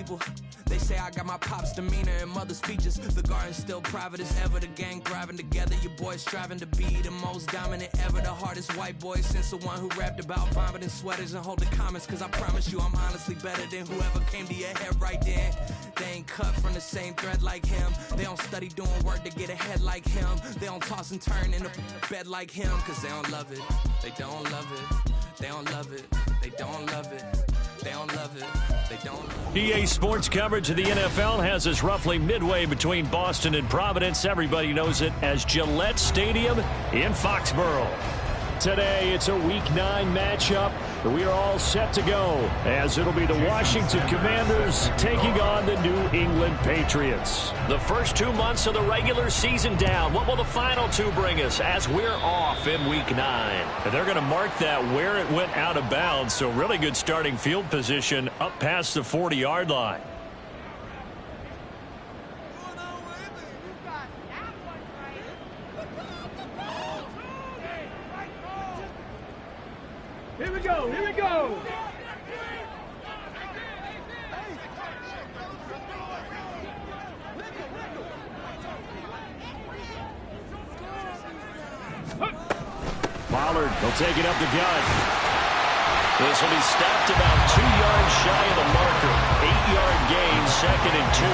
people. They say I got my pop's demeanor and mother speeches. The garden's still private as ever. The gang thriving together. Your boys striving to be the most dominant ever. The hardest white boy since the one who rapped about vomiting sweaters and hold the comments. Cause I promise you I'm honestly better than whoever came to your head right then. They ain't cut from the same thread like him. They don't study doing work to get ahead like him. They don't toss and turn in the bed like him. Cause they don't love it. They don't love it. They don't love it. They don't love it. They don't love it. They don't love it. EA Sports coverage of the NFL has us roughly midway between Boston and Providence. Everybody knows it as Gillette Stadium in Foxborough. Today, it's a Week 9 matchup. We are all set to go, as it'll be the Washington Commanders taking on the New England Patriots. The first 2 months of the regular season down. What will the final 2 bring us as we're off in Week 9? And they're going to mark that where it went out of bounds, so really good starting field position up past the 40-yard line. Here we go, here we go! Pollard will take it up the gut. This will be stopped about 2 yards shy of the marker. 8-yard gain, 2nd and 2.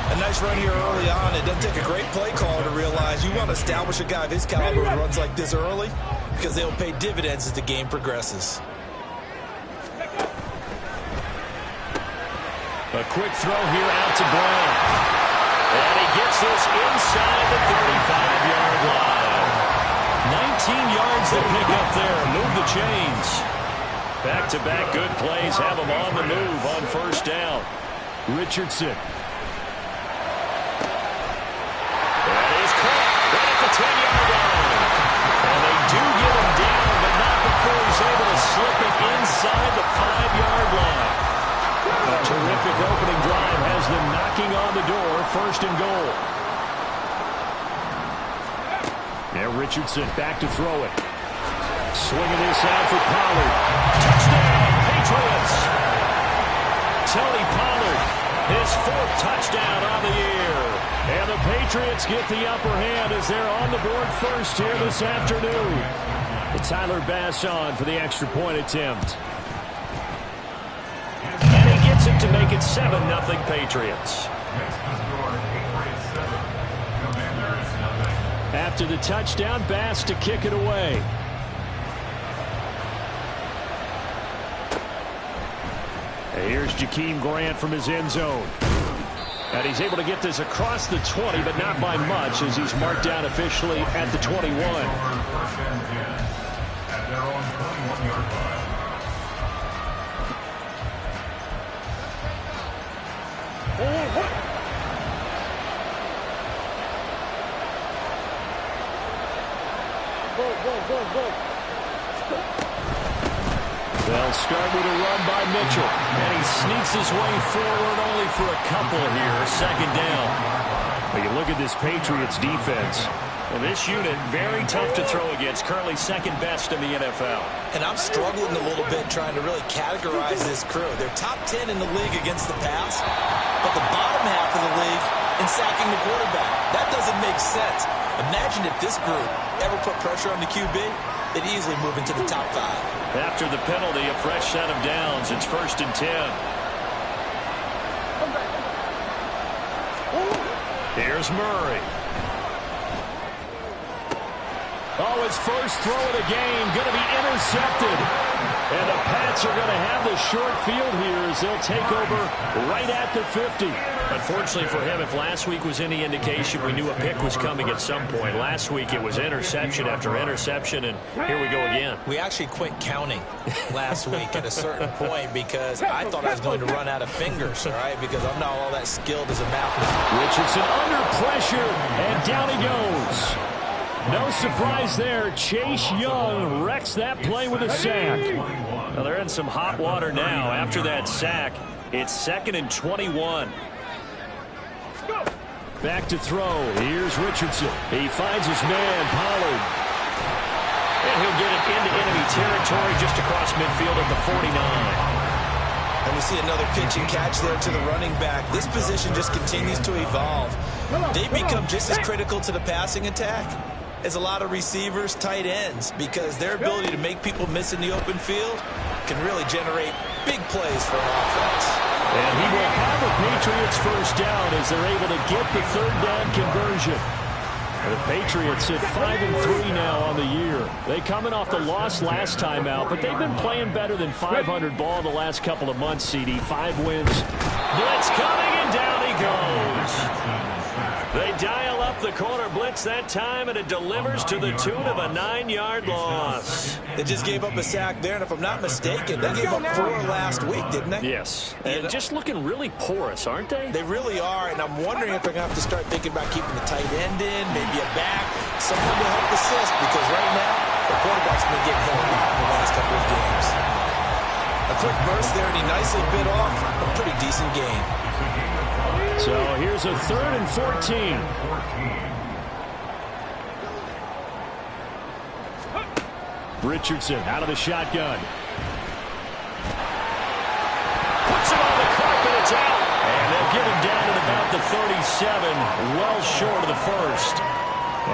A nice run here early on. It doesn't take a great play caller to realize you want to establish a guy of his caliber who runs like this early, because they'll pay dividends as the game progresses. A quick throw here out to Brown. And he gets this inside the 35-yard line. 19 yards to pick up there. Move the chains. Back-to-back good plays have him on the move on first down. Richardson. That is caught right at the 10-yard line. And they do get him down, but not before he's able to slip it inside the 5-yard line. A terrific opening drive has them knocking on the door, 1st and goal. Now Richardson back to throw it. Swinging this out for Pollard. Touchdown, Patriots! Tony Pollard, his 4th touchdown on the year. And the Patriots get the upper hand as they're on the board first here this afternoon. Tyler Bass on for the extra point attempt. And he gets it to make it 7-0 Patriots. After the touchdown, Bass to kick it away. And here's Jakeem Grant from his end zone. And he's able to get this across the 20, but not by much, as he's marked down officially at the 21. They'll start with a run by Mitchell. And he sneaks his way forward only for a couple here. 2nd down. Well, you look at this Patriots defense. Well, this unit, very tough to throw against. Currently 2nd best in the NFL. And I'm struggling a little bit trying to really categorize this crew. They're top 10 in the league against the pass, but the bottom half of the league in sacking the quarterback. That doesn't make sense. Imagine if this group ever put pressure on the QB, they'd easily move into the top 5. After the penalty, a fresh set of downs. It's 1st and 10. Here's Murray. Oh, his first throw of the game going to be intercepted. And the Pats are going to have the short field here as they'll take over right at the 50. Unfortunately for him, if last week was any indication, we knew a pick was coming at some point. Last week it was interception after interception, and here we go again. We actually quit counting last week at a certain point because I thought I was going to run out of fingers, all right, because I'm not all that skilled as a mathematician. Richardson under pressure, and down he goes. No surprise there. Chase Young wrecks that play with a sack. Well, they're in some hot water now. After that sack, it's 2nd and 21. Back to throw. Here's Richardson. He finds his man, Pollard. And he'll get it into enemy territory just across midfield at the 49. And we see another pitch and catch there to the running back. This position just continues to evolve. They become just as critical to the passing attack as a lot of receivers, tight ends, because their ability to make people miss in the open field can really generate big plays for an offense. And he will have a Patriots first down as they're able to get the third down conversion. The Patriots at 5-3 now on the year. They coming off the loss last time out, but they've been playing better than 500 ball the last couple of months, CD. 5 wins. Blitz coming, and down he goes. They dial up the corner blitz that time, and it delivers to the tune of a 9-yard loss. They just gave up a sack there, and if I'm not mistaken, they gave up 4 last week, didn't they? Yes. And just looking really porous, aren't they? They really are, and I'm wondering if they're going to have to start thinking about keeping the tight end in, maybe a back, someone to help assist, because right now, the quarterback's been getting hit a lot in the last couple of games. A quick burst there, and he nicely bit off a pretty decent gain. So here's a 3rd and 14. Richardson out of the shotgun. Puts it on the carpet. It's out. And they'll get him down at about the 37, well short of the first.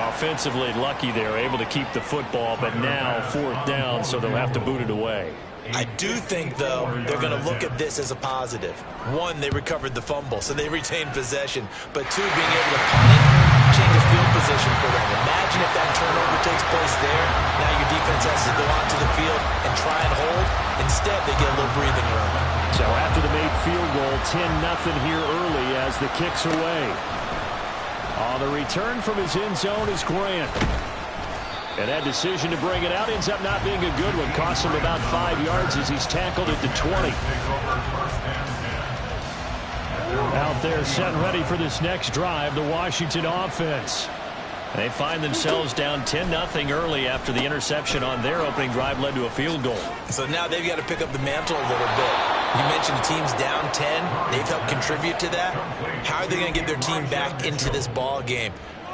Offensively lucky they're able to keep the football, but now 4th down, so they'll have to boot it away. I do think, though, they're going to look at this as a positive. 1, they recovered the fumble, so they retained possession. But 2, being able to punt it, change the field position for them. Imagine if that turnover takes place there. Now your defense has to go out to the field and try and hold. Instead, they get a little breathing room. So after the made field goal, 10-0 here early as the kick's away. On the return from his end zone is Grant. And that decision to bring it out ends up not being a good one. Costs him about 5 yards as he's tackled at the 20. Out there set ready for this next drive, the Washington offense. They find themselves down 10-0 early after the interception on their opening drive led to a field goal. So now they've got to pick up the mantle a little bit. You mentioned the team's down 10. They've helped contribute to that. How are they going to get their team back into this ball game?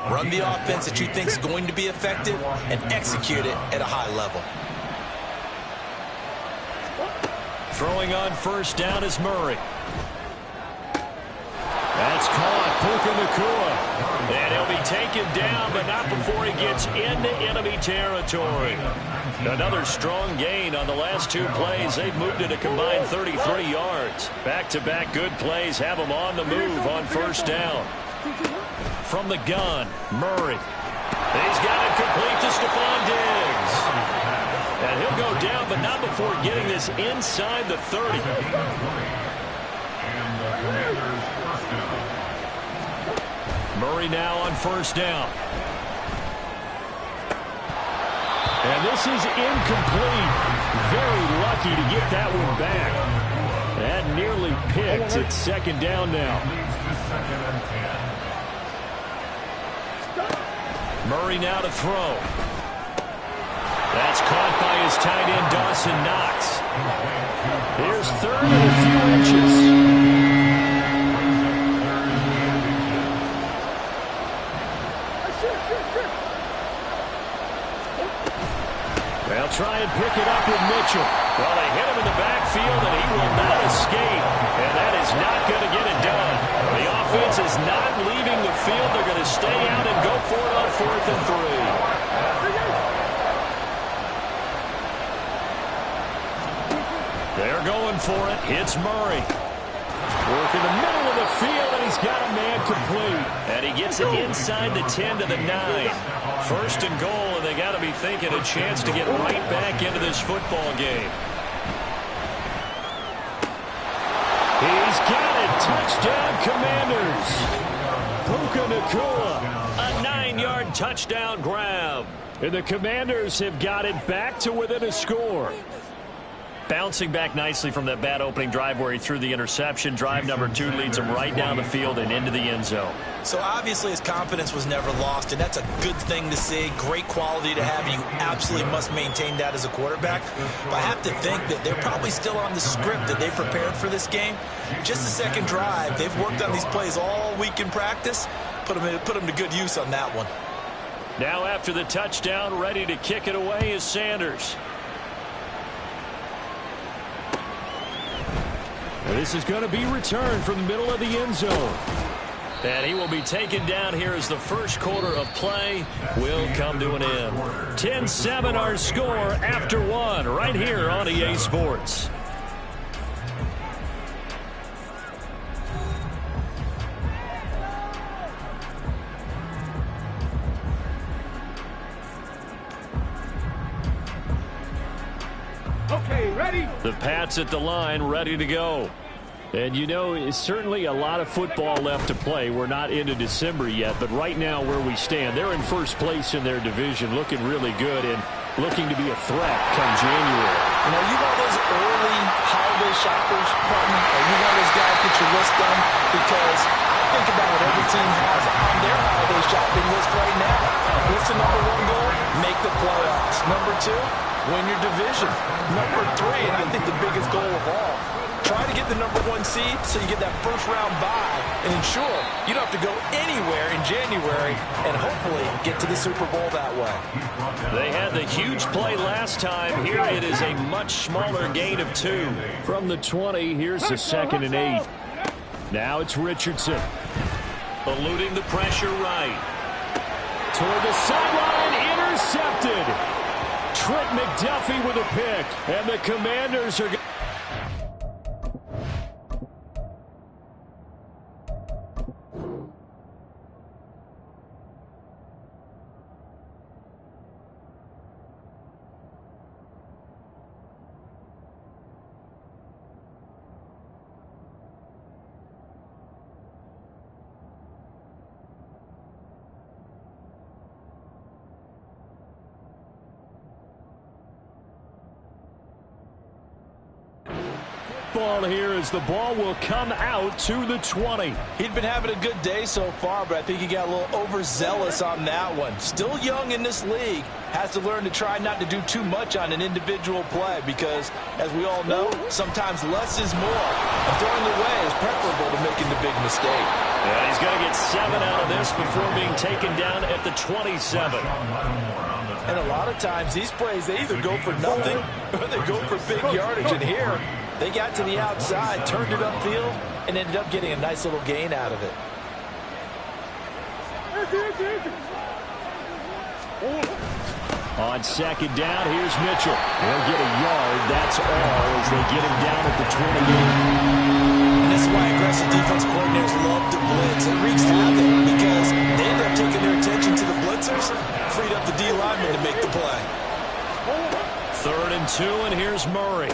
Run the offense that you think is going to be effective and execute it at a high level. Throwing on first down is Murray. That's caught. Puka Nacua. And he'll be taken down, but not before he gets into enemy territory. Another strong gain on the last 2 plays. They've moved it a combined 33 yards. Back-to-back good plays have them on the move on first down. From the gun, Murray. He's got it complete to Stephon Diggs. And he'll go down, but not before getting this inside the 30. Murray now on first down. And this is incomplete. Very lucky to get that one back. That nearly picked. It's second down now. Murray now to throw. That's caught by his tight end, Dawson Knox. Here's 3rd and a few inches. They'll try and pick it up with Mitchell. Well, they hit him in the backfield, and he will not escape. And that is not going to get it done. The offense is not leaving the field. They're going to stay out and go for it on 4th and 3. They're going for it. It's Murray. Work in the middle of the field, and he's got a man complete. And he gets it inside the 10 to the 9. 1st and goal, and they got to be thinking a chance to get right back into this football game. He's got it. Touchdown, Commanders. Puka Nacua, a 9-yard touchdown grab. And the Commanders have got it back to within a score. Bouncing back nicely from that bad opening drive where he threw the interception. Drive number 2 leads him right down the field and into the end zone. So obviously his confidence was never lost, and that's a good thing to see. Great quality to have. You absolutely must maintain that as a quarterback. But I have to think that they're probably still on the script that they prepared for this game. Just the second drive. They've worked on these plays all week in practice. Put them to good use on that one. Now after the touchdown, ready to kick it away is Sanders. This is going to be returned from the middle of the end zone. And he will be taken down here as the first quarter of play will come to an end. 10-7 our score after one right here on EA Sports. Okay, ready? The Pats at the line, ready to go. And you know, it's certainly a lot of football left to play. We're not into December yet, but right now where we stand, they're in first place in their division, looking really good and looking to be a threat come January. You know, you one of those early holiday shoppers, Putnam? Are you one of those guys get your list done? Because think about what every team has on their holiday shopping list right now. What's the number one goal? Make the playoffs. Number two, win your division. Number three, and I think the biggest goal of all, try to get the number one seed so you get that first round bye and ensure you don't have to go anywhere in January and hopefully get to the Super Bowl that way. They had the huge play last time. Here it is a much smaller gain of 2. From the 20, here's the 2nd and 8. Now it's Richardson. Eluding the pressure right. Toward the sideline, intercepted. Trent McDuffie with a pick. And the Commanders are... Ball here as the ball will come out to the 20. He'd been having a good day so far, but I think he got a little overzealous on that one. Still young in this league. Has to learn to try not to do too much on an individual play because, as we all know, sometimes less is more. And throwing away is preferable to making the big mistake. Yeah, he's going to get 7 out of this before being taken down at the 27. And a lot of times, these plays, they either go for nothing or they go for big yardage. And here, they got to the outside, turned it upfield, and ended up getting a nice little gain out of it. On 2nd down, here's Mitchell. He'll get a yard, that's all, as they get him down at the 28. And this is why aggressive defense coordinators love to blitz. It wreaks havoc because they end up taking their attention to the blitzers, freed up the D lineman to make the play. 3rd and 2, and here's Murray.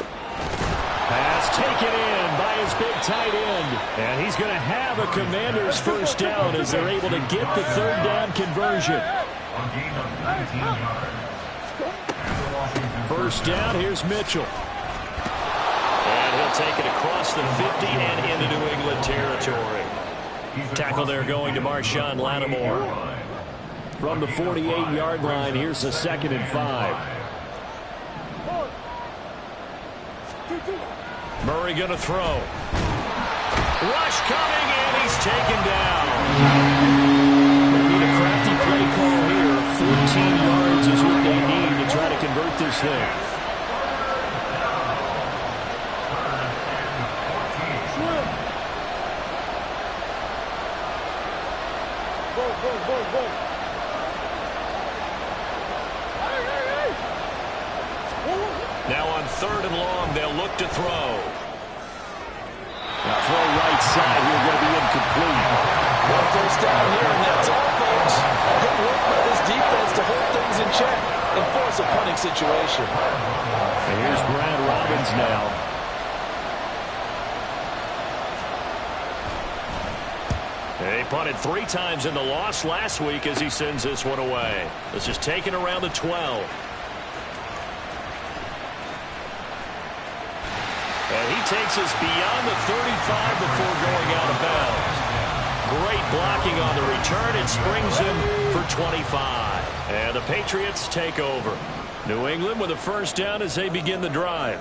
Pass taken in by his big tight end. And he's going to have a Commander's first down as they're able to get the 3rd down conversion. First down, here's Mitchell. And he'll take it across the 50 and into New England territory. Tackle there going to Marshawn Lattimore. From the 48-yard line, here's the 2nd and 5. Murray going to throw. Rush coming, and he's taken down. They need a crafty play call here. 14 yards is what they need to try to convert this thing. Now on 3rd and long, they'll look to throw. Now throw right side here, going to be incomplete. One first down here, and that's all, folks. Good work by this defense to hold things in check and force a punting situation. And here's Brad Robbins now. He punted 3 times in the loss last week as he sends this one away. This is taken around the 12. And he takes us beyond the 35 before going out of bounds. Great blocking on the return. It springs him for 25. And the Patriots take over. New England with a first down as they begin the drive.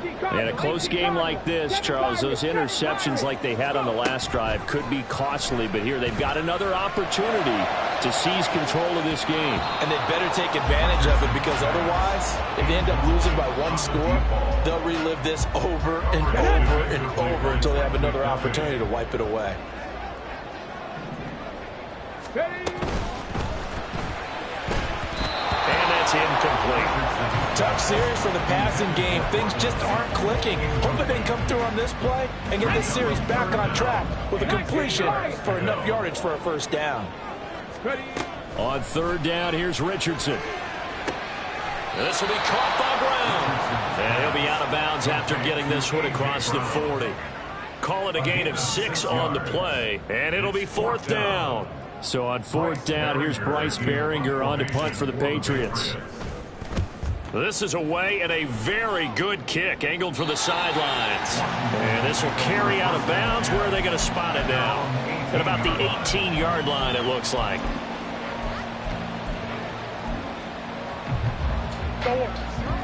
In a close game like this, Charles, those interceptions like they had on the last drive could be costly, but here they've got another opportunity to seize control of this game. And they better take advantage of it, because otherwise, if they end up losing by one score, they'll relive this over and over and over until they have another opportunity to wipe it away. And that's incomplete. Tough series for the passing game. Things just aren't clicking. Hoping they can come through on this play and get this series back on track with a completion for enough yardage for a first down. On third down, here's Richardson. This will be caught by Brown. And he'll be out of bounds after getting this one across the 40. Call it a gain of 6 on the play, and it'll be fourth down. So on fourth down, here's Bryce Behringer on to punt for the Patriots. This is away and a very good kick, angled for the sidelines. And this will carry out of bounds. Where are they going to spot it now? At about the 18-yard line, it looks like.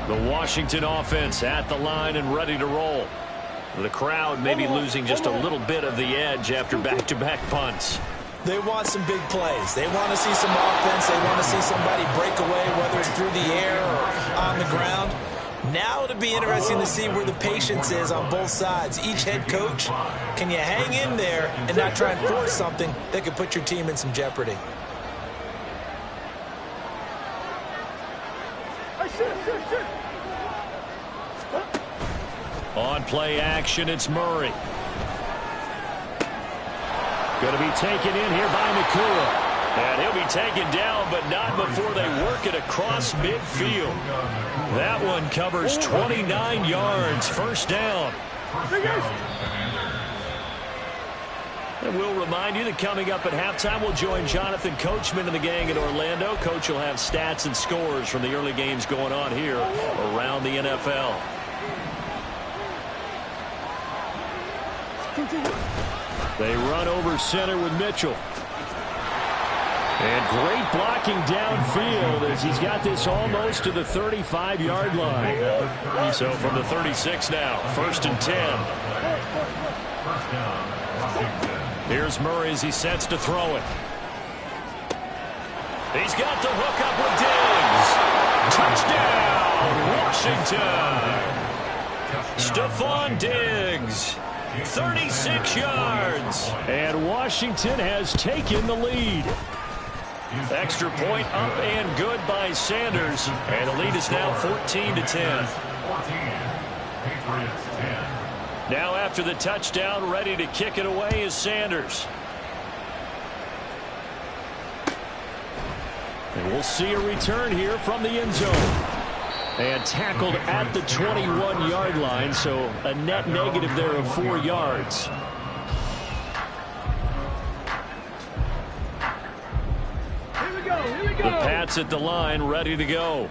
The Washington offense at the line and ready to roll. The crowd maybe losing just a little bit of the edge after back-to-back punts. They want some big plays. They want to see some offense. They want to see somebody break away, whether it's through the air or on the ground. Now it'll be interesting to see where the patience is on both sides. Each head coach, can you hang in there and not try and force something that could put your team in some jeopardy? On play action, it's Murray. Going to be taken in here by Nakua. And he'll be taken down, but not before they work it across midfield. That one covers 29 yards. First down. And we'll remind you that coming up at halftime, we'll join Jonathan Coachman and the gang in Orlando. Coach will have stats and scores from the early games going on here around the NFL. They run over center with Mitchell. And great blocking downfield as he's got this almost to the 35-yard line. So from the 36 now, first and 10. Here's Murray as he sets to throw it. He's got the hook up with Diggs. Touchdown, Washington. Stephon Diggs. 36 yards. And Washington has taken the lead. Extra point up and good by Sanders. And the lead is now 14-10. Now after the touchdown, ready to kick it away is Sanders. And we'll see a return here from the end zone. And tackled at the 21-yard line, so a net negative there of 4 yards. The Pats at the line, ready to go.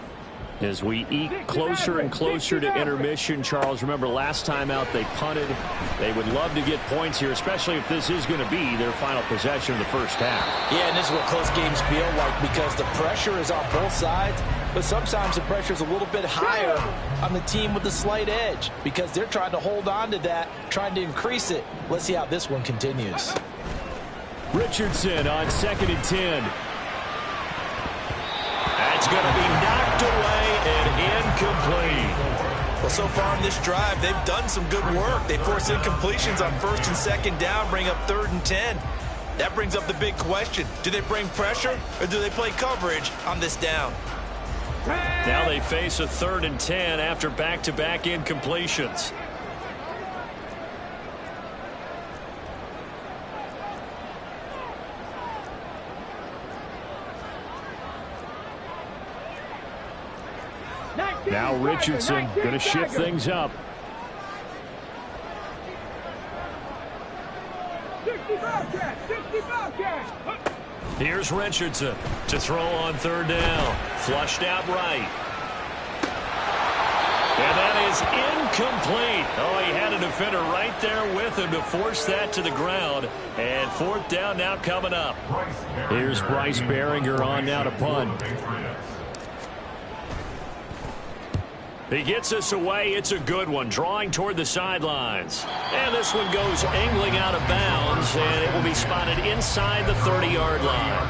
As we eke closer and closer to intermission, Charles, remember last time out they punted. They would love to get points here, especially if this is going to be their final possession of the first half. Yeah, and this is what close games feel like, because the pressure is on both sides, but sometimes the pressure is a little bit higher on the team with the slight edge because they're trying to hold on to that, trying to increase it. Let's see how this one continues. Richardson on 2nd and 10. That's going to be knocked away and incomplete. Well, so far in this drive, they've done some good work. They force incompletions on 1st and 2nd down, bring up 3rd and 10. That brings up the big question. Do they bring pressure or do they play coverage on this down? Now they face a 3rd and 10 after back-to-back incompletions. Now Richardson going to shift things up. Here's Richardson to throw on 3rd down. Flushed out right. And that is incomplete. Oh, he had a defender right there with him to force that to the ground. And 4th down now coming up. Here's Bryce Behringer on now to punt. He gets us away. It's a good one, drawing toward the sidelines. And this one goes angling out of bounds, and it will be spotted inside the 30-yard line.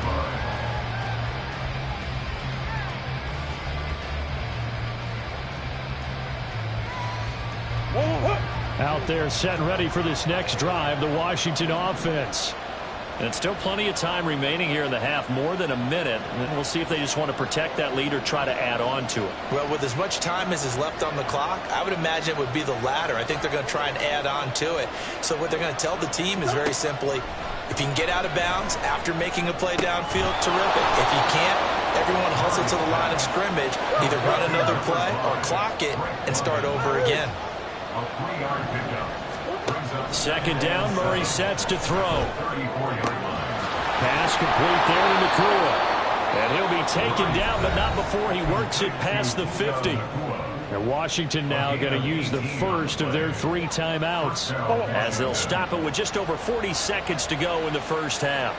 Out there set and ready for this next drive, the Washington offense. And still plenty of time remaining here in the half, more than a minute. And we'll see if they just want to protect that lead or try to add on to it. Well, with as much time as is left on the clock, I would imagine it would be the latter. I think they're going to try and add on to it. So what they're going to tell the team is very simply, if you can get out of bounds after making a play downfield, terrific. If you can't, everyone hustle to the line of scrimmage, either run another play or clock it and start over again. Second down, Murray sets to throw. Pass complete there to Nakua. And he'll be taken down, but not before he works it past the 50. And Washington now going to use the first of their 3 timeouts, as they'll stop it with just over 40 seconds to go in the first half.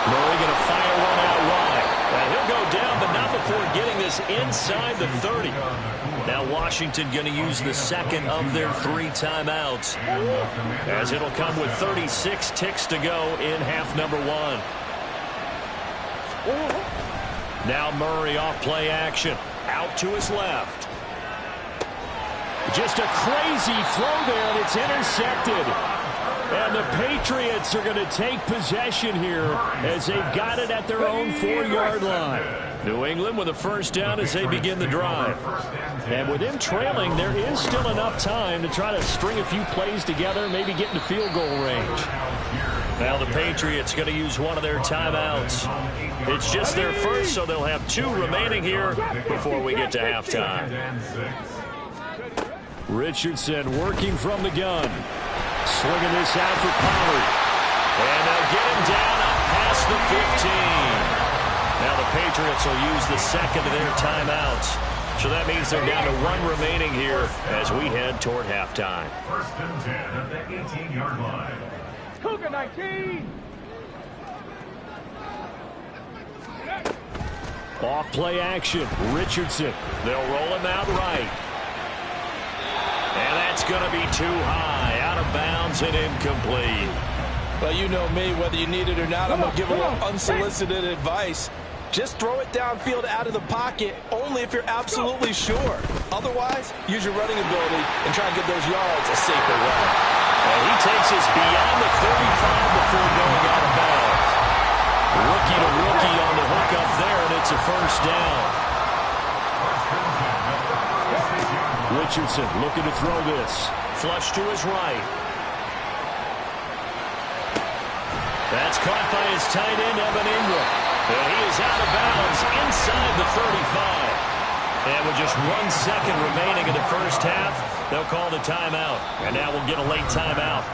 Murray going to fire one out wide. And he'll go down, but not before getting this inside the 30. Now Washington going to use the second of their 3 timeouts, as it'll come with 36 ticks to go in half number 1. Now Murray off play action. Out to his left. Just a crazy throw there, and it's intercepted. And the Patriots are going to take possession here as they've got it at their own 4-yard line. New England with a first down as they begin the drive. And with him trailing, there is still enough time to try to string a few plays together, maybe get into field goal range. Now the Patriots going to use one of their timeouts. It's just their first, so they'll have 2 remaining here before we get to halftime. Richardson working from the gun. Slinging this out for Pollard. And they'll get him down up past the 15. Now the Patriots will use the second of their timeouts. So that means they're down to 1 remaining here as we head toward halftime. First and 10 at the 18-yard line. Cougar 19. Off play action. Richardson. They'll roll him out right. And that's going to be too high. Out of bounds and incomplete. Well, you know me, whether you need it or not, I'm going to give a little unsolicited advice. Just throw it downfield out of the pocket only if you're absolutely sure. Otherwise, use your running ability and try and get those yards a safer way. And he takes us beyond the 35 before going out of bounds. Rookie to rookie on the hook up there, and it's a first down. Richardson looking to throw this. Flush to his right. That's caught by his tight end, Evan Ingram. And he is out of bounds inside the 35. And with just 1 second remaining in the first half, they'll call the timeout. And now we'll get a late timeout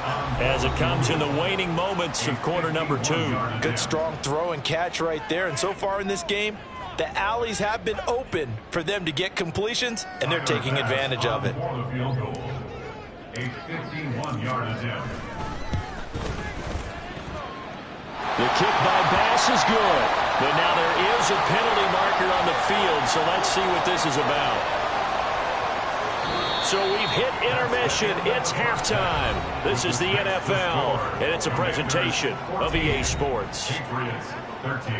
as it comes in the waning moments of quarter number 2. Good strong throw and catch right there. And so far in this game, the alleys have been open for them to get completions, and they're taking advantage of it. A 51-yard attempt. The kick by Bass is good. But now there is a penalty marker on the field, so let's see what this is about. So we've hit intermission. It's halftime. This is the NFL, and it's a presentation of EA Sports. Patriots 13.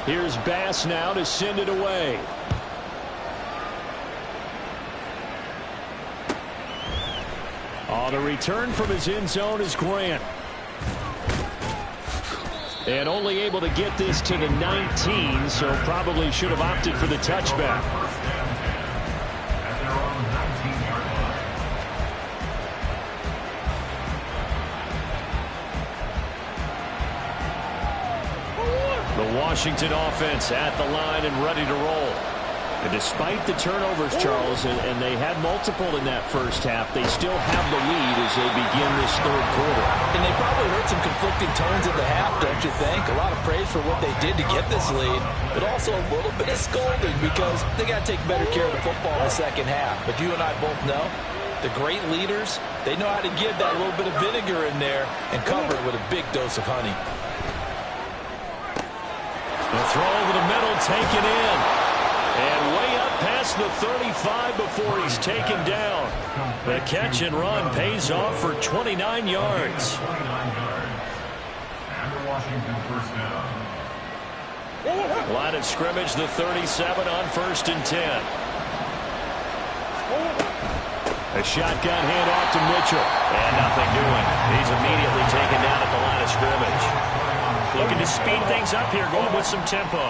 Here's Bass now to send it away. On the return from his end zone is Grant. And only able to get this to the 19, so probably should have opted for the touchback. The Washington offense at the line and ready to roll. And despite the turnovers, Charles, and they had multiple in that first half, they still have the lead as they begin this third quarter. And they probably heard some conflicting tones in the half, don't you think? A lot of praise for what they did to get this lead, but also a little bit of scolding because they got to take better care of the football in the second half. But you and I both know the great leaders, they know how to give that little bit of vinegar in there and cover it with a big dose of honey. The throw over the middle, taken in. And way up past the 35 before he's taken down. The catch and run pays off for 29 yards. And the Washington first down. Line of scrimmage, the 37 on 1st and 10. A shotgun handoff to Mitchell. And nothing doing. He's immediately taken down at the line of scrimmage. Looking to speed things up here, going with some tempo.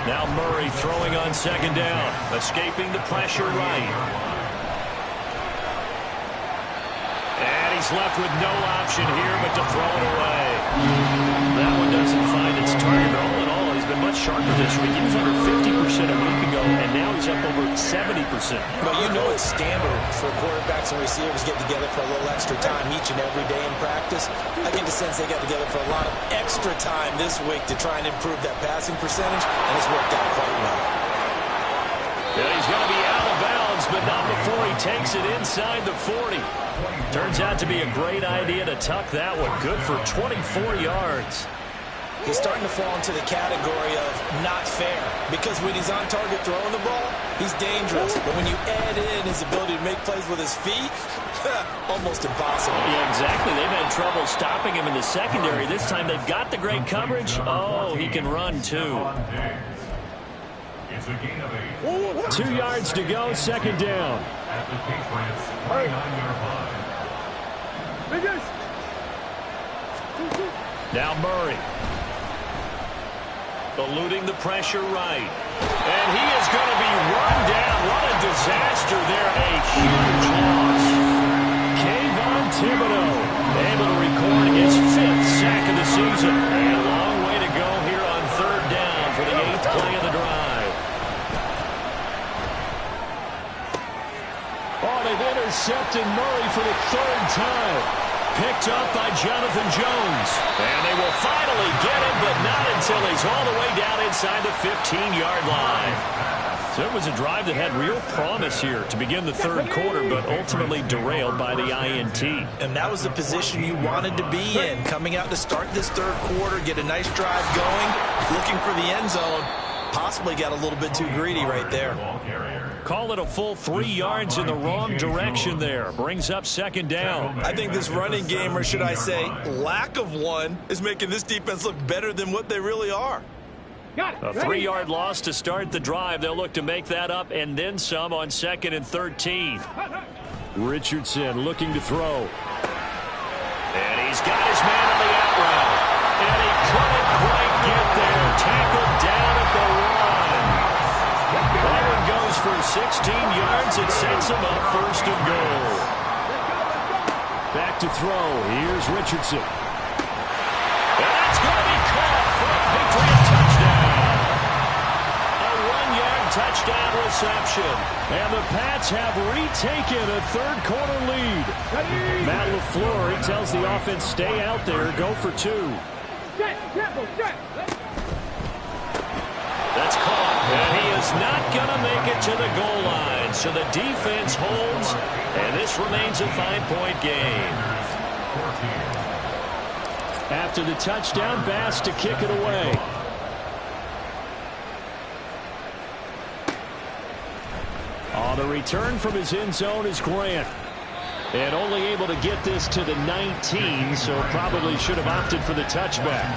Now Murray throwing on 2nd down. Escaping the pressure right. And he's left with no option here but to throw it away. That one doesn't find its target. But all in all, he's been much sharper this week. He was under 50% a week ago, and now he's up over 70%. But you know it's standard for quarterbacks and receivers get together for a little extra time each and every day in practice. I get the sense they got together for a lot of extra time this week to try and improve that passing percentage, and it's worked out quite well. Yeah, he's going to be out of bounds, but not before he takes it inside the 40. Turns out to be a great idea to tuck that one. Good for 24 yards. He's starting to fall into the category of not fair, because when he's on target throwing the ball, he's dangerous. But when you add in his ability to make plays with his feet, almost impossible. Yeah, exactly. They've had trouble stopping him in the secondary. This time they've got the great coverage. Oh, he can run too. It's a gain of 8. 2 yards to go, 2nd down. At the Patriots 29-yard line. Now Murray. Eluding the pressure right. And he is going to be run down. What a disaster there. A huge loss. Kayvon Thibodeau able to record his 5th sack of the season. And a long way to go here on 3rd down for the 8th play of the drive. Oh, they've intercepted Murray for the 3rd time. Picked up by Jonathan Jones. And they will finally get him, but not until he's all the way down inside the 15-yard line. So it was a drive that had real promise here to begin the 3rd quarter, but ultimately derailed by the INT. And that was the position you wanted to be in. Coming out to start this 3rd quarter, get a nice drive going, looking for the end zone. Possibly got a little bit too greedy right there. Call it a full 3 yards in the wrong direction there. Brings up 2nd down. I think this running game, or should I say lack of one, is making this defense look better than what they really are. A 3-yard loss to start the drive. They'll look to make that up and then some on 2nd and 13. Richardson looking to throw. And he's got his man on the out route. And he couldn't quite get there. Tackled down at the 1. That one goes for 16 yards. It sets him up 1st and goal. Back to throw. Here's Richardson. And that's going to be caught for a Patriot touchdown. A 1-yard touchdown reception. And the Pats have retaken a 3rd quarter lead. Matt LaFleur tells the offense, stay out there, go for 2. That's caught, and he is not going to make it to the goal line. So the defense holds, and this remains a 5-point game. After the touchdown, Bass to kick it away. On the return from his end zone is Grant. And only able to get this to the 19, so probably should have opted for the touchback.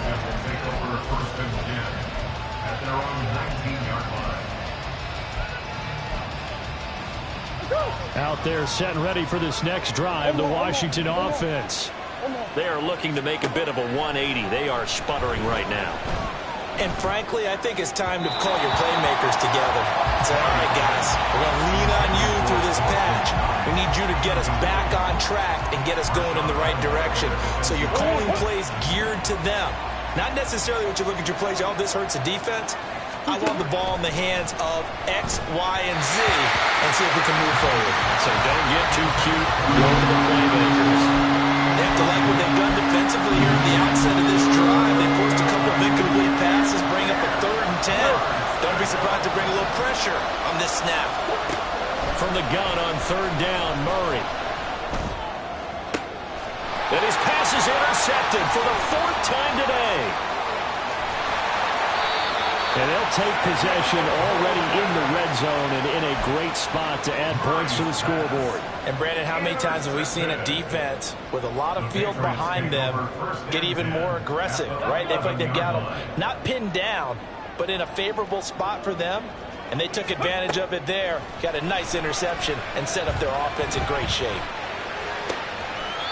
Out there set and ready for this next drive, the Washington offense. They are looking to make a bit of a 180. They are sputtering right now. And frankly, I think it's time to call your playmakers together and say, all right, guys, we're going to lean on you through this patch. We need you to get us back on track and get us going in the right direction. So you're calling plays geared to them. Not necessarily when you look at your plays, oh, this hurts the defense. I want the ball in the hands of X, Y, and Z and see if we can move forward. So don't get too cute. Go to the playmakers. They have to like what they've done defensively here at the outset of this drive. They forced a couple of incomplete passes, bring up a 3rd and 10. Don't be surprised to bring a little pressure on this snap. From the gun on 3rd down, Murray. And his pass is intercepted for the 4th time today. And they'll take possession already in the red zone and in a great spot to add points to the scoreboard. And, Brandon, how many times have we seen a defense with a lot of field behind them get even more aggressive, right? They feel like they've got them not pinned down, but in a favorable spot for them, and they took advantage of it there, got a nice interception, and set up their offense in great shape.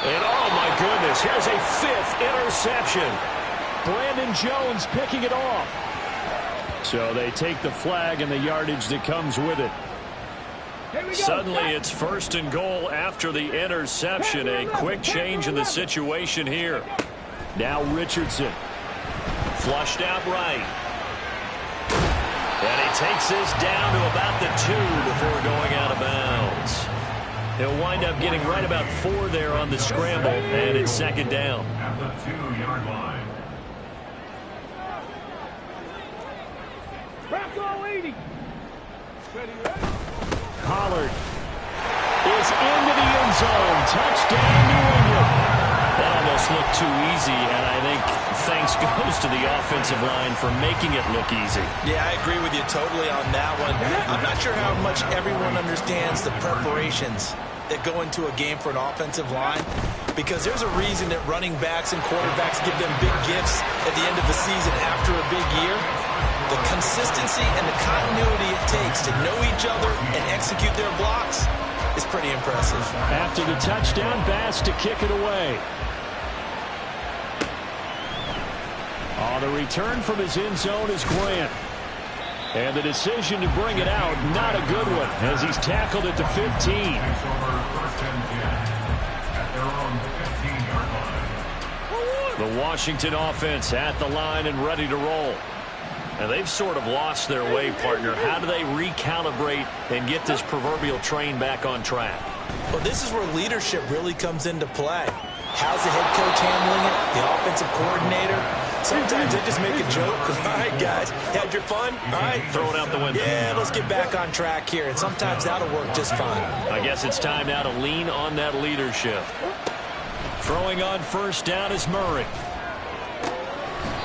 And, oh, my goodness, here's a 5th interception. Brandon Jones picking it off. So they take the flag and the yardage that comes with it. Suddenly it's 1st and goal after the interception. A quick change in the situation here. Now Richardson. Flushed out right. And he takes this down to about the 2 before going out of bounds. He'll wind up getting right about 4 there on the scramble, and it's 2nd down. At the 2-yard line. Pollard is into the end zone. Touchdown, New England. That almost looked too easy, and I think thanks goes to the offensive line for making it look easy. Yeah, I agree with you totally on that one. I'm not sure how much everyone understands the preparations that go into a game for an offensive line, because there's a reason that running backs and quarterbacks give them big gifts at the end of the season after a big year. The consistency and the continuity it takes to know each other and execute their blocks is pretty impressive. After the touchdown, Bass to kick it away. Oh, the return from his end zone is Grant. And the decision to bring it out, not a good one, as he's tackled at the 15. Takes over 1st and 10 at their own 15-yard line. The Washington offense at the line and ready to roll. And they've sort of lost their way, partner. How do they recalibrate and get this proverbial train back on track? Well, this is where leadership really comes into play. How's the head coach handling it? The offensive coordinator? Sometimes they just make a joke. All right, guys, had your fun? All right. Throw it out the window. Yeah, let's get back on track here. And sometimes that'll work just fine. I guess it's time now to lean on that leadership. Throwing on 1st down is Murray.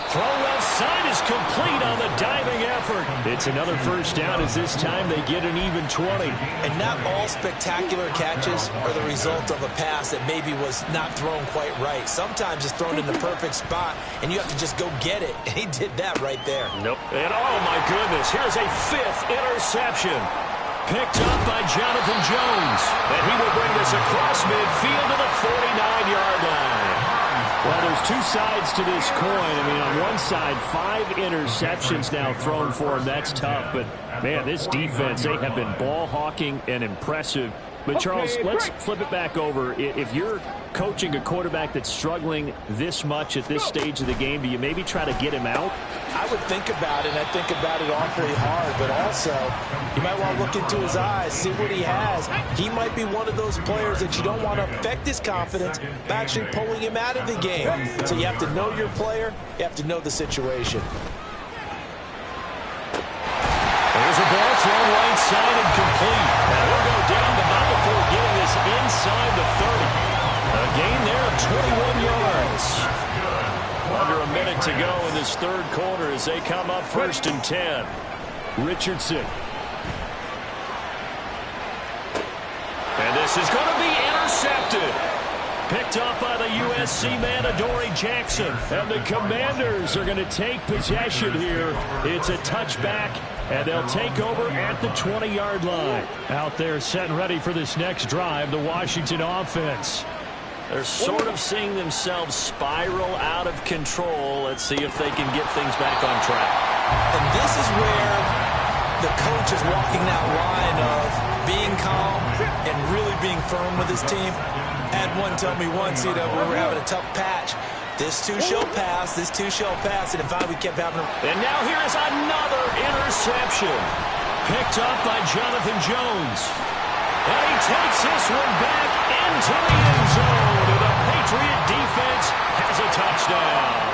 Throw left side is complete on the diving effort. It's another 1st down as this time they get an even 20. And not all spectacular catches are the result of a pass that maybe was not thrown quite right. Sometimes it's thrown in the perfect spot, and you have to just go get it. And he did that right there. Nope. And oh, my goodness, here's a 5th interception. Picked up by Jonathan Jones. And he will bring this across midfield to the 49-yard line. Well, there's 2 sides to this coin. I mean, on one side, 5 interceptions now thrown for him. That's tough. But, man, this defense, they have been ball hawking and impressive. But, Charles, let's flip it back over. If you're coaching a quarterback that's struggling this much at this stage of the game, do you maybe try to get him out? I would think about it. I think about it awfully hard. But also, you might want to look into his eyes, see what he has. He might be one of those players that you don't want to affect his confidence by actually pulling him out of the game. So you have to know your player. You have to know the situation. There's a ball thrown right side and complete. And we'll go down the mile before getting this inside the 30. A gain there of 21 yards. Under a minute to go in this 3rd quarter as they come up 1st and 10. Richardson. And this is going to be intercepted. Picked up by the USC man, Adoree Jackson. And the Commanders are going to take possession here. It's a touchback, and they'll take over at the 20-yard line. Out there set and ready for this next drive, the Washington offense. They're sort of seeing themselves spiral out of control. Let's see if they can get things back on track. And this is where the coach is walking that line of being calm and really being firm with his team. I had one tell me once, we were having a tough patch. This too shall pass. This too shall pass. And finally, we kept having And now here is another interception. Picked up by Jonathan Jones. And he takes this one back into the end zone. And the Patriot defense has a touchdown.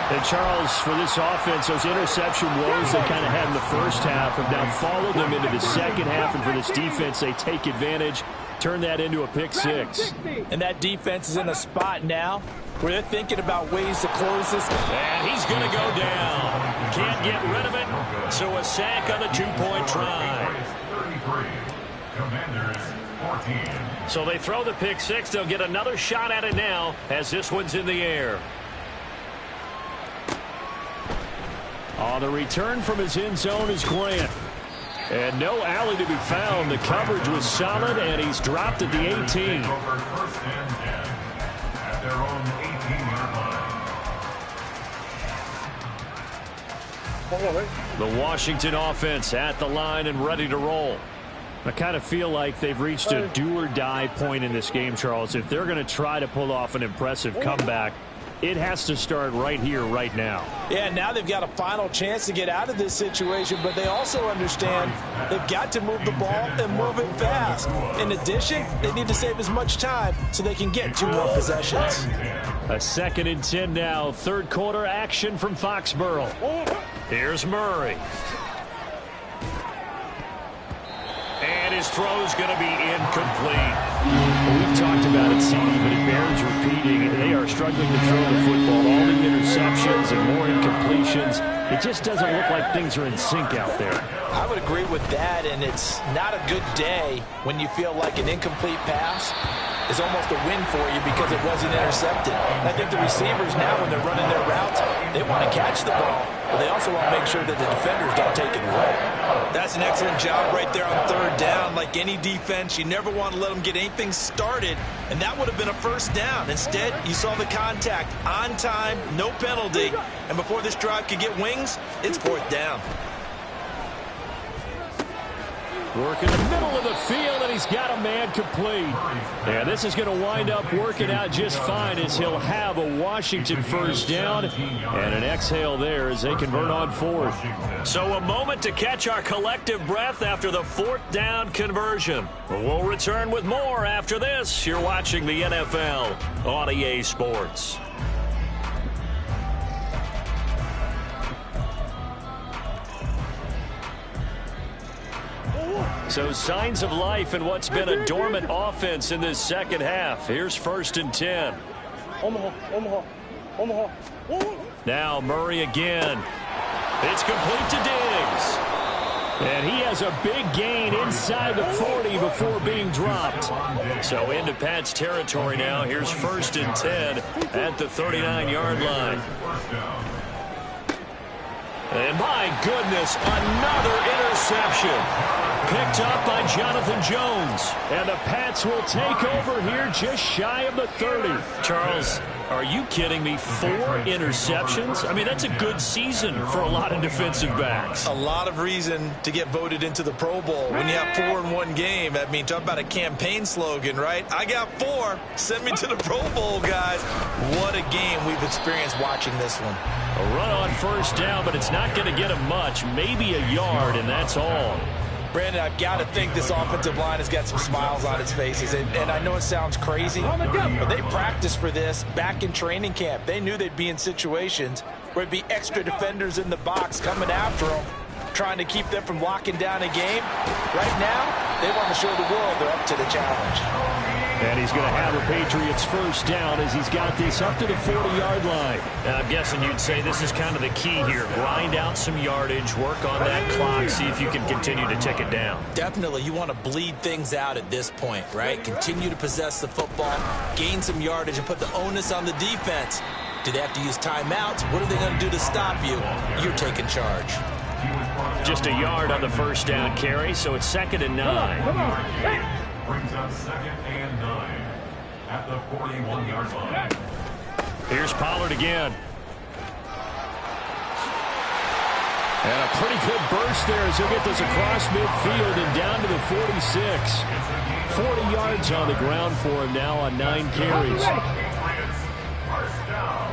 And Charles, for this offense, those interception woes they kind of had in the first half have now followed them into the second half. And for this defense, they take advantage, turn that into a pick six. And that defense is in a spot now where they're thinking about ways to close this. And he's going to go down. Can't get rid of it. So a sack on the two-point try. So they throw the pick six. They'll get another shot at it now as this one's in the air. On the return from his end zone is Grant. And no alley to be found. The coverage was solid, and he's dropped at the 18. At their own 18-yard line. The Washington offense at the line and ready to roll. I kind of feel like they've reached a do-or-die point in this game, Charles. If they're going to try to pull off an impressive comeback, it has to start right here, right now. Yeah, now they've got a final chance to get out of this situation, but they also understand they've got to move the ball and move it fast. In addition, they need to save as much time so they can get 2 more possessions. A 2nd and 10 now. Third quarter action from Foxborough. Here's Murray. And his throw's going to be incomplete. We've talked about it, CD, but it bears repeating. They are struggling to throw the football. All the interceptions and more incompletions. It just doesn't look like things are in sync out there. I would agree with that, and it's not a good day when you feel like an incomplete pass is almost a win for you because it wasn't intercepted. I think the receivers now, when they're running their routes, they want to catch the ball, but they also want to make sure that the defenders don't take it away. That's an excellent job right there on 3rd down. Like any defense, you never want to let them get anything started, and that would have been a 1st down. Instead, you saw the contact on time, no penalty, and before this drive could get wings, it's 4th down. Work in the middle of the field, and he's got a man complete. Yeah, this is going to wind up working out just fine as he'll have a Washington 1st down and an exhale there as they convert on 4th. So a moment to catch our collective breath after the 4th down conversion. We'll return with more after this. You're watching the NFL on EA Sports. So signs of life in what's been a dormant offense in this second half. Here's 1st and 10. Now Murray again. It's complete to Diggs. And he has a big gain inside the 40 before being dropped. So into Pat's territory now. Here's 1st and 10 at the 39-yard line. And my goodness, another interception. Picked up by Jonathan Jones. And the Pats will take over here just shy of the 30. Charles, are you kidding me? 4 interceptions? I mean, that's a good season for a lot of defensive backs. A lot of reason to get voted into the Pro Bowl when you have 4 in one game. I mean, talk about a campaign slogan, right? I got 4. Send me to the Pro Bowl, guys. What a game we've experienced watching this one. A run on 1st down, but it's not going to get him much. Maybe a yard, and that's all. Brandon, I've got to think this offensive line has got some smiles on its faces. And I know it sounds crazy, but they practiced for this back in training camp. They knew they'd be in situations where it'd be extra defenders in the box coming after them, trying to keep them from locking down a game. Right now, they want to show the world they're up to the challenge. And he's going to have a Patriots 1st down as he's got this up to the 40-yard line. Now, I'm guessing you'd say this is kind of the key here. Grind out some yardage, work on that clock, see if you can continue to tick it down. Definitely. You want to bleed things out at this point, right? Continue to possess the football, gain some yardage, and put the onus on the defense. Do they have to use timeouts? What are they going to do to stop you? You're taking charge. Just a yard on the 1st down carry, so it's 2nd and 9. Brings up 2nd and 9 at the 41-yard line. Here's Pollard again. And a pretty good burst there as he'll get this across midfield and down to the 46. 40 yards on the ground for him now on 9 carries. First down.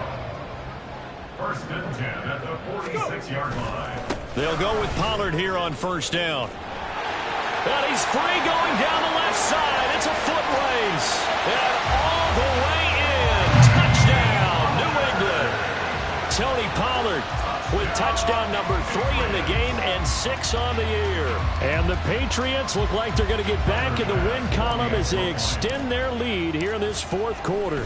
First and 10 at the 46-yard line. They'll go with Pollard here on first down. And he's free going down the left side. It's a foot race. And all the way in. Touchdown, New England. Tony Pollard with touchdown number 3 in the game and 6 on the year. And the Patriots look like they're going to get back in the win column as they extend their lead here in this fourth quarter.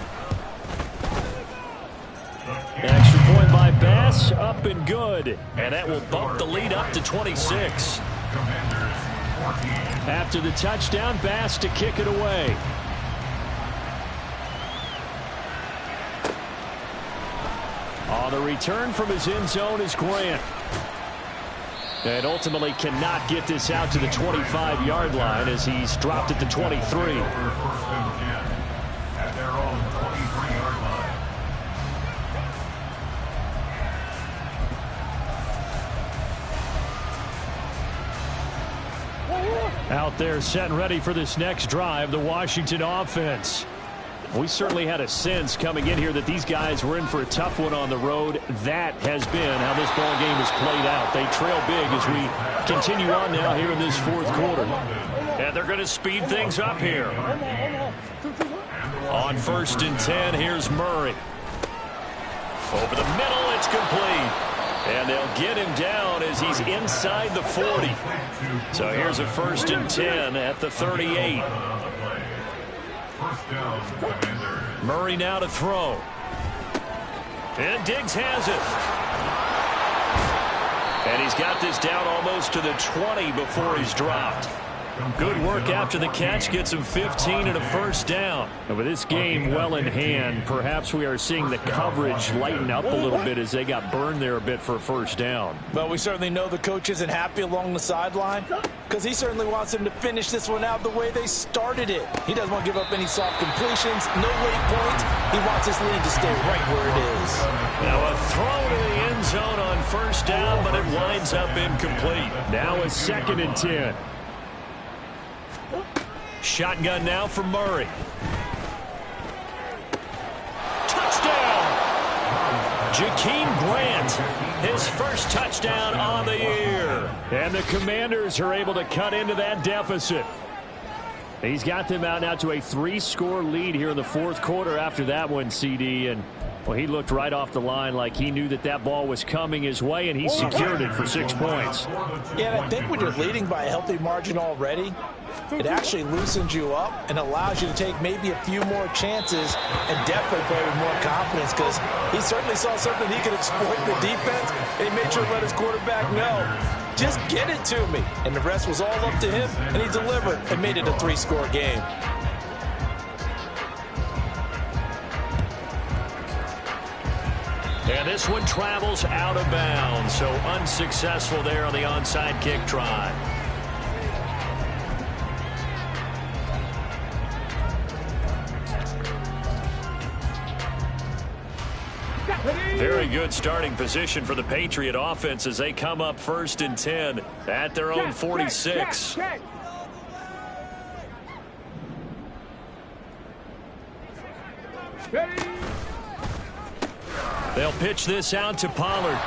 Extra point by Bass, up and good. And that will bump the lead up to 26. After the touchdown, Bass to kick it away. On the return from his end zone is Grant. And ultimately cannot get this out to the 25-yard line as he's dropped at the 23. First and 10 at their own 23-yard line. Out there set and ready for this next drive, the Washington offense. We certainly had a sense coming in here that these guys were in for a tough one on the road. That has been how this ball game has played out. They trail big as we continue on now here in this fourth quarter. And they're going to speed things up here. On first and 10, here's Murray. Over the middle, it's complete. And they'll get him down as he's inside the 40. So here's a first and 10 at the 38. Murray now to throw. And Diggs has it. And he's got this down almost to the 20 before he's dropped. Good work after the catch. Gets him 15 and a first down. And with this game well in hand, perhaps we are seeing the coverage lighten up a little bit as they got burned there a bit for a first down. Well, we certainly know the coach isn't happy along the sideline because he certainly wants them to finish this one out the way they started it. He doesn't want to give up any soft completions, no late points. He wants his lead to stay right where it is. Now a throw to the end zone on first down, but it winds up incomplete. Now a second and 10. Shotgun now for Murray. Touchdown! Jakeem Grant, his first touchdown on the year. And the Commanders are able to cut into that deficit. He's got them out now to a 3-score lead here in the fourth quarter after that one, CD. And, well, he looked right off the line like he knew that that ball was coming his way, and he secured it for 6 points. Yeah, and I think when you're leading by a healthy margin already, it actually loosens you up and allows you to take maybe a few more chances and definitely play with more confidence because he certainly saw something he could exploit the defense, and he made sure to let his quarterback know, just get it to me. And the rest was all up to him, and he delivered and made it a 3-score game. And this one travels out of bounds, so unsuccessful there on the onside kick try. Very good starting position for the Patriot offense as they come up first and 10 at their own 46. They'll pitch this out to Pollard.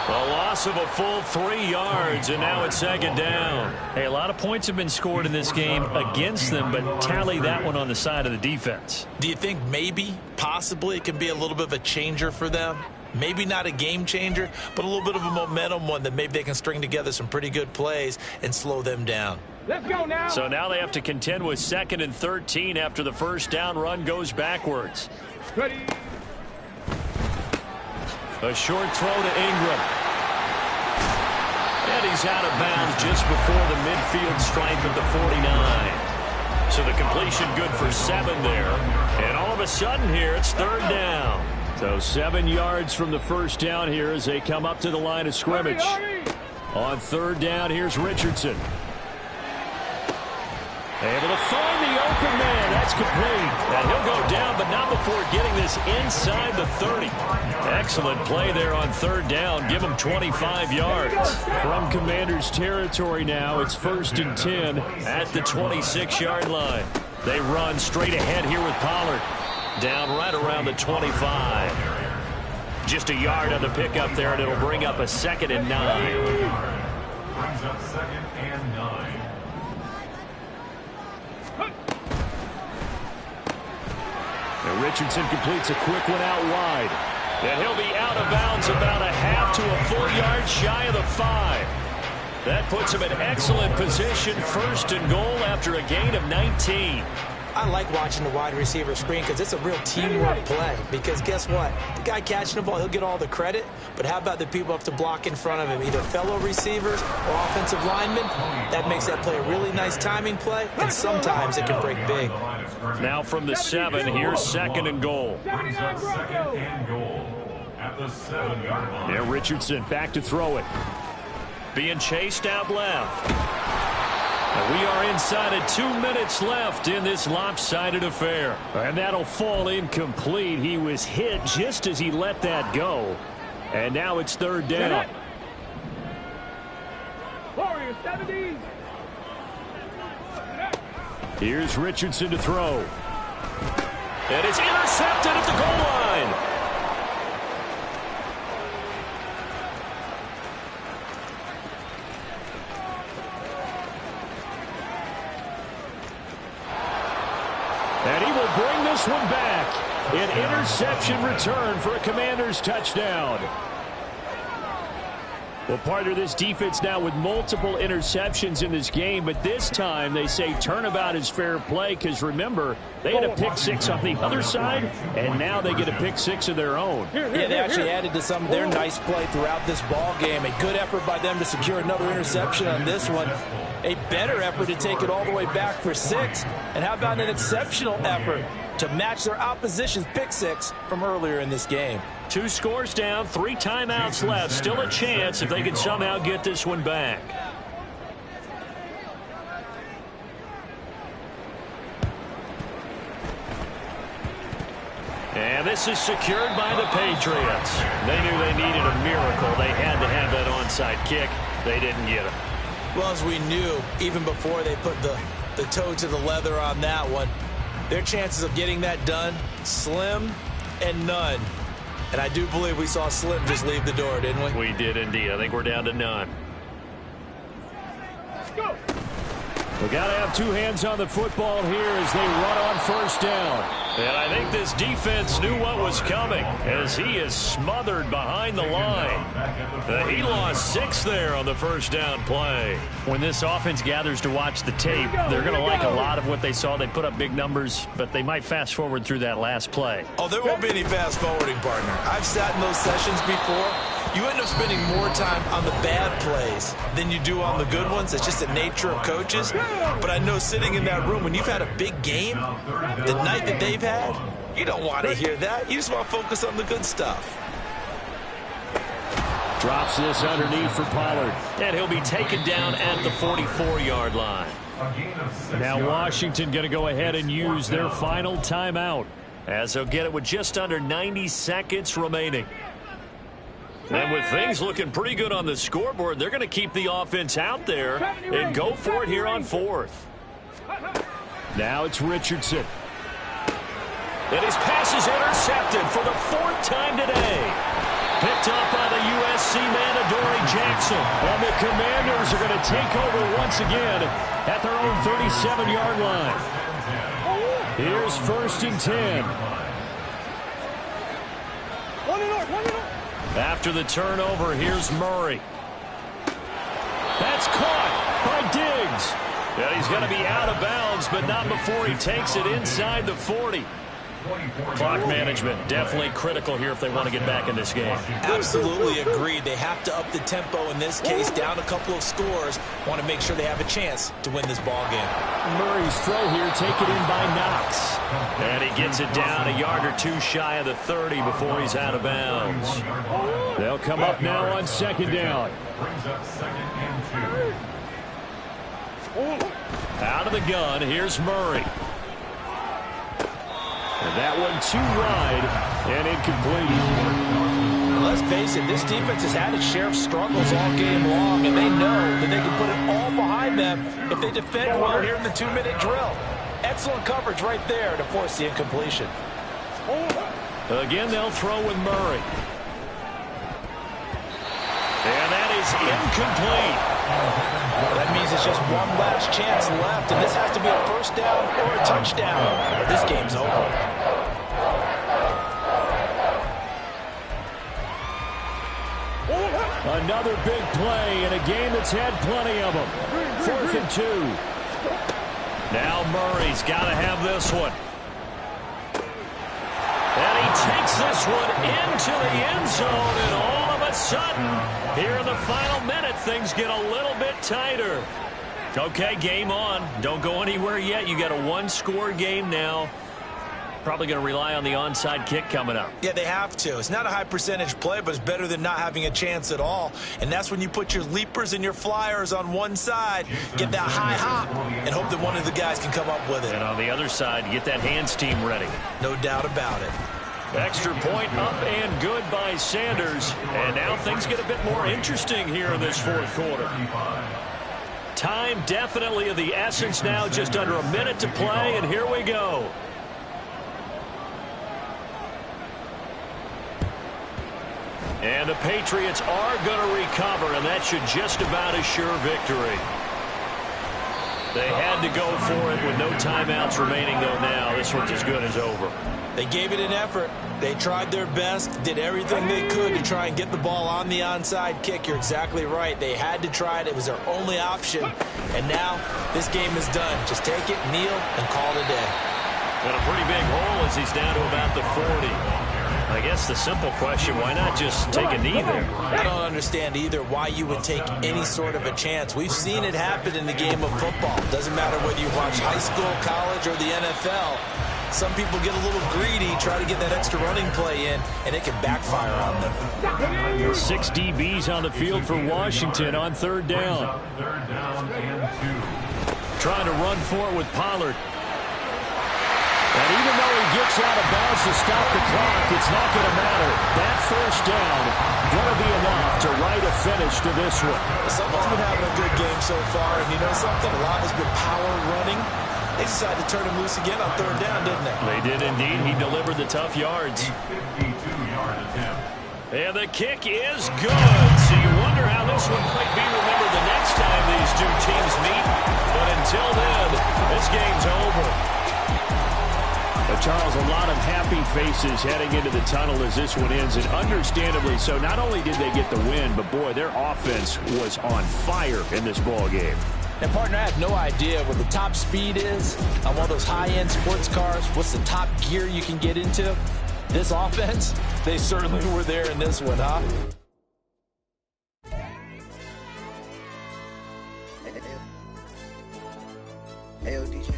A loss of a full 3 yards, and now it's second down. Hey, a lot of points have been scored in this game against them, but tally that one on the side of the defense. Do you think maybe, possibly, it can be a little bit of a changer for them? Maybe not a game changer, but a little bit of a momentum one that maybe they can string together some pretty good plays and slow them down. Let's go now. So now they have to contend with 2nd and 13 after the first down run goes backwards. Ready. A short throw to Ingram. And he's out of bounds just before the midfield stripe at the 49. So the completion good for 7 there. And all of a sudden here, it's 3rd down. So 7 yards from the first down here as they come up to the line of scrimmage. On 3rd down, here's Richardson. Able to find the open man. That's complete. And he'll go down, but not before getting this inside the 30. Excellent play there on 3rd down. Give him 25 yards. From Commanders territory now, it's 1st and 10 at the 26-yard line. They run straight ahead here with Pollard. Down right around the 25. Just a yard on the pickup there, and it'll bring up a 2nd and 9. Brings up 2nd and 9. And Richardson completes a quick one out wide. And he'll be out of bounds about a half to a full yard shy of the 5. That puts him in excellent position, 1st and goal after a gain of 19. I like watching the wide receiver screen because it's a real teamwork play. Because guess what? The guy catching the ball, he'll get all the credit. But how about the people up to block in front of him, either fellow receivers or offensive linemen? That makes that play a really nice timing play, and sometimes it can break big. Now from the 7, here's 2nd and goal. Brings up 2nd and goal at the 7-yard line. There, Richardson back to throw it. Being chased out left. And we are inside of 2 minutes left in this lopsided affair. And that'll fall incomplete. He was hit just as he let that go. And now it's 3rd down. Here's Richardson to throw. And it's intercepted at the goal line. And he will bring this one back. An interception return for a Commanders touchdown. Well, part of this defense now with multiple interceptions in this game, but this time they say turnabout is fair play because, remember, they had a pick 6 on the other side, and now they get a pick 6 of their own. Yeah, they actually added to some of their nice play throughout this ball game. A good effort by them to secure another interception on this one. A better effort to take it all the way back for 6. And how about an exceptional effort to match their opposition's pick 6 from earlier in this game? 2 scores down, 3 timeouts left. Still a chance if they can somehow get this one back. And this is secured by the Patriots. They knew they needed a miracle. They had to have that onside kick. They didn't get it. Well, as we knew, even before they put the toe to the leather on that one, their chances of getting that done, slim and none. And I do believe we saw Slim just leave the door, didn't we? We did indeed. I think we're down to none. Let's go. We got to have 2 hands on the football here as they run on 1st down. And I think this defense knew what was coming as he is smothered behind the line. He lost 6 there on the 1st down play. When this offense gathers to watch the tape, they're going to like a lot of what they saw. They put up big numbers, but they might fast forward through that last play. Oh, there won't be any fast forwarding, partner. I've sat in those sessions before. You end up spending more time on the bad plays than you do on the good ones. It's just the nature of coaches. But I know sitting in that room, when you've had a big game, the night that they've had, you don't want to hear that. You just want to focus on the good stuff. Drops this underneath for Pollard. And he'll be taken down at the 44-yard line. Now Washington going to go ahead and use their final timeout, as they'll get it with just under 90 seconds remaining. And with things looking pretty good on the scoreboard, they're going to keep the offense out there and go for it here on 4th. Now it's Richardson. And his pass is intercepted for the 4th time today. Picked up by the USC man, Adoree Jackson. And the Commanders are going to take over once again at their own 37-yard line. Here's 1st and 10. After the turnover, here's Murray. That's caught by Diggs. Yeah, he's going to be out of bounds, but not before he takes it inside the 40. Clock management definitely critical here if they want to get back in this game. Absolutely agreed. They have to up the tempo in this case, down a couple of scores. Want to make sure they have a chance to win this ball game. Murray's throw here taken in by Knox. And he gets it down a yard or 2 shy of the 30 before he's out of bounds. They'll come up now on 2nd down. Brings up 2nd and 2. Out of the gun, here's Murray. And that one too wide and incomplete. Let's face it, this defense has had its share of struggles all game long, and they know that they can put it all behind them if they defend well here in the 2-minute drill. Excellent coverage right there to force the incompletion. Again, they'll throw with Murray. is incomplete. That means it's just one last chance left, and this has to be a first down or a touchdown, or this game's over. Another big play in a game that's had plenty of them. 4th and 2. Now Murray's got to have this one. And he takes this one into the end zone, and all of a sudden, here in the final minute, things get a little bit tighter. Okay, game on. Don't go anywhere yet. You got a one-score game now. Probably going to rely on the onside kick coming up. Yeah, they have to. It's not a high percentage play, but it's better than not having a chance at all. And that's when you put your leapers and your flyers on one side, get that high hop, and hope that one of the guys can come up with it. And on the other side, you get that hands team ready. No doubt about it. Extra point up and good by Sanders. And now things get a bit more interesting here in this fourth quarter. Time definitely of the essence now, just under a minute to play, and here we go. And the Patriots are going to recover, and that should just about assure victory. They had to go for it with no timeouts remaining, though, now. This one's as good as over. They gave it an effort. They tried their best, did everything they could to try and get the ball on the onside kick. You're exactly right. They had to try it. It was their only option. And now this game is done. Just take it, kneel, and call it a day. And a pretty big hole as he's down to about the 40. I guess the simple question, why not just take a knee there? I don't understand either why you would take any sort of a chance. We've seen it happen in the game of football. Doesn't matter whether you watch high school, college, or the NFL. Some people get a little greedy, try to get that extra running play in, and it can backfire on them. 6 DBs on the field for Washington on third down. Trying to run for it with Pollard. And even though he gets out of bounds to stop the clock, it's not going to matter. That first down going to be enough to write a finish to this one. Someone's been having a good game so far, and you know something? A lot has been power running. They decided to turn him loose again on third down, didn't they? They did indeed. He delivered the tough yards. And the kick is good. So you wonder how this one might be remembered the next time these two teams meet. But until then, this game's over. But Charles, a lot of happy faces heading into the tunnel as this one ends, and understandably so. Not only did they get the win, but boy, their offense was on fire in this ball game. And, partner, I have no idea what the top speed is on one of those high-end sports cars. What's the top gear you can get into? This offense, they certainly were there in this one, huh? Hey, DJ.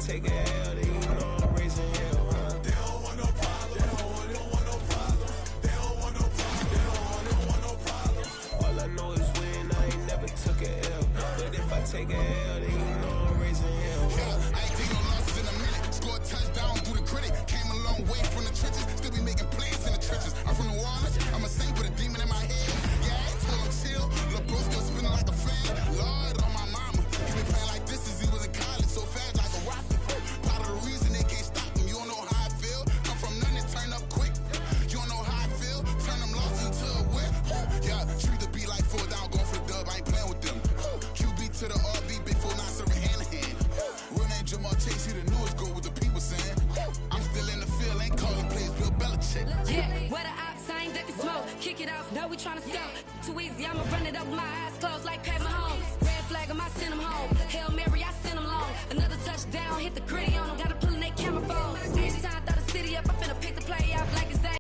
Take a L, then you know I'm raising hell, huh? They don't want no problem. They don't want no problem. They don't want no problem. They don't want no problem. All I know is win. I ain't never took a L. But if I take a L, then you know I'm raising hell. I ain't taking no losses in a minute. Scored a touchdown through the critic. Came a long way from the trenches. Still be making plays in the trenches. I'm from New Orleans. I'm a saint with a demon in my head. Yeah, till I'm chill. Lil' bro still spinning like a fan. Lord on my mama. He been playing like this since he was in college. So fast like a rocket. No, we tryna score. Too easy, I'ma run it up with my eyes closed like Pat Mahomes. Red flag 'em, I send 'em home. Hail Mary, I send 'em long. Another touchdown, hit the gritty on 'em. Gotta